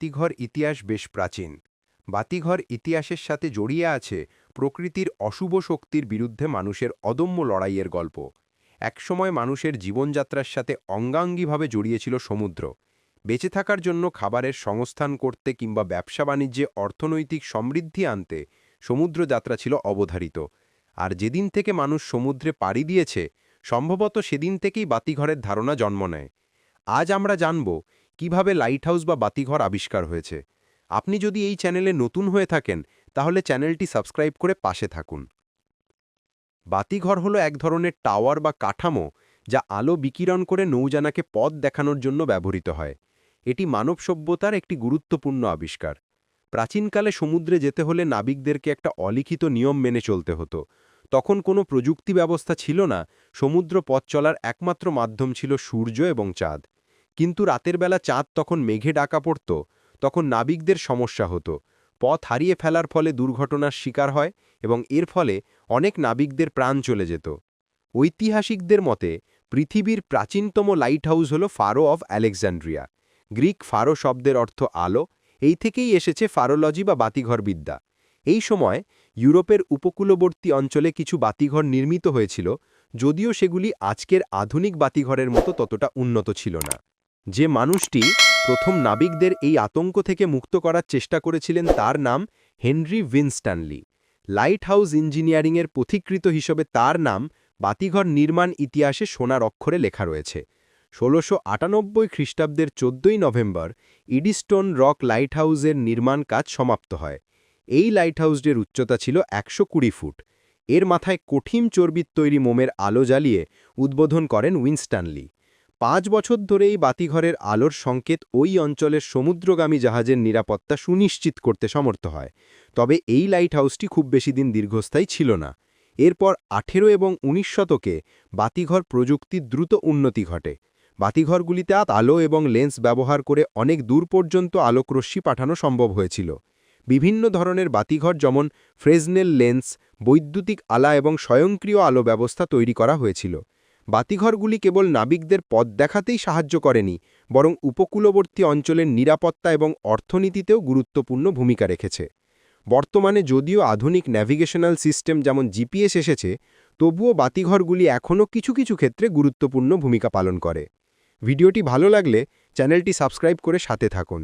বাতিঘর ইতিহাস বেশ প্রাচীন। বাতিঘর ইতিহাসের সাথে জড়িয়ে আছে প্রকৃতির অশুভ শক্তির বিরুদ্ধে মানুষের অদম্য লড়াইয়ের গল্প। একসময় মানুষের জীবনযাত্রার সাথে অঙ্গাঙ্গিভাবে জড়িয়েছিল সমুদ্র। বেঁচে থাকার জন্য খাবারের সংস্থান করতে কিংবা ব্যবসা বাণিজ্যে অর্থনৈতিক সমৃদ্ধি আনতে সমুদ্র যাত্রা ছিল অবধারিত। আর যেদিন থেকে মানুষ সমুদ্রে পাড়ি দিয়েছে, সম্ভবত সেদিন থেকেই বাতিঘরের ধারণা জন্ম নেয়। আজ আমরা জানব কিভাবে লাইটহাউস বা বাতিঘর আবিষ্কার হয়েছে। আপনি যদি এই চ্যানেলে নতুন হয়ে থাকেন, তাহলে চ্যানেলটি সাবস্ক্রাইব করে পাশে থাকুন। বাতিঘর হলো এক ধরনের টাওয়ার বা কাঠামো যা আলো বিকিরণ করে নৌযানকে পথ দেখানোর জন্য ব্যবহৃত হয়। এটি মানব সভ্যতার একটি গুরুত্বপূর্ণ আবিষ্কার। প্রাচীনকালে সমুদ্রে যেতে হলে নাবিকদেরকে একটা অলিখিত নিয়ম মেনে চলতে হতো। তখন কোনো প্রযুক্তি ব্যবস্থা ছিল না, সমুদ্র পথ চলার একমাত্র মাধ্যম ছিল সূর্য এবং চাঁদ। কিন্তু রাতের বেলা চাঁদ তখন মেঘে ঢাকা পড়ত, তখন নাবিকদের সমস্যা হতো। পথ হারিয়ে ফেলার ফলে দুর্ঘটনার শিকার হয় এবং এর ফলে অনেক নাবিকদের প্রাণ চলে যেত। ঐতিহাসিকদের মতে পৃথিবীর প্রাচীনতম লাইটহাউস হল Faro of Alexandria. Greek Faro শব্দের অর্থ আলো, এই থেকেই এসেছে ফারোলজি বা বাতিঘর বিদ্যা। এই সময় ইউরোপের উপকূলবর্তী অঞ্চলে কিছু বাতিঘর নির্মিত হয়েছিল, যদিও সেগুলি আজকের আধুনিক বাতিঘরের মতো ততটা উন্নত ছিল না। যে মানুষটি প্রথম নাবিকদের এই আতঙ্ক থেকে মুক্ত করার চেষ্টা করেছিলেন তার নাম হেনরি উইনস্টনলি। লাইট হাউস ইঞ্জিনিয়ারিংয়ের পথিকৃত হিসেবে তার নাম বাতিঘর নির্মাণ ইতিহাসে সোনার অক্ষরে লেখা রয়েছে। ১৬৯৮ খ্রিস্টাব্দের ১৪ই নভেম্বর ইডিস্টোন রক লাইট হাউসের নির্মাণ কাজ সমাপ্ত হয়। এই লাইট হাউসটির উচ্চতা ছিল ১২০ ফুট। এর মাথায় কঠিন চর্বির তৈরি মোমের আলো জ্বালিয়ে উদ্বোধন করেন উইনস্টনলি। ৫ বছর ধরে এই বাতিঘরের আলোর সংকেত ওই অঞ্চলের সমুদ্রগামী জাহাজের নিরাপত্তা সুনিশ্চিত করতে সমর্থ হয়। তবে এই লাইট হাউসটি খুব বেশি দিন দীর্ঘস্থায়ী ছিল না। এরপর ১৮ এবং ১৯ শতকে বাতিঘর প্রযুক্তির দ্রুত উন্নতি ঘটে। বাতিঘরগুলিতে আলো এবং লেন্স ব্যবহার করে অনেক দূর পর্যন্ত আলোকরশ্মি পাঠানো সম্ভব হয়েছিল। বিভিন্ন ধরনের বাতিঘর যেমন ফ্রেজনেল লেন্স, বৈদ্যুতিক আলা এবং স্বয়ংক্রিয় আলো ব্যবস্থা তৈরি করা হয়েছিল। বাতিঘরগুলি কেবল নাবিকদের পথ দেখাতেই সাহায্য করেনি, বরং উপকূলবর্তী অঞ্চলের নিরাপত্তা এবং অর্থনীতিতেও গুরুত্বপূর্ণ ভূমিকা রেখেছে। বর্তমানে যদিও আধুনিক ন্যাভিগেশনাল সিস্টেম যেমন জিপিএস এসেছে, তবুও বাতিঘরগুলি এখনও কিছু কিছু ক্ষেত্রে গুরুত্বপূর্ণ ভূমিকা পালন করে। ভিডিওটি ভালো লাগলে চ্যানেলটি সাবস্ক্রাইব করে সাথে থাকুন।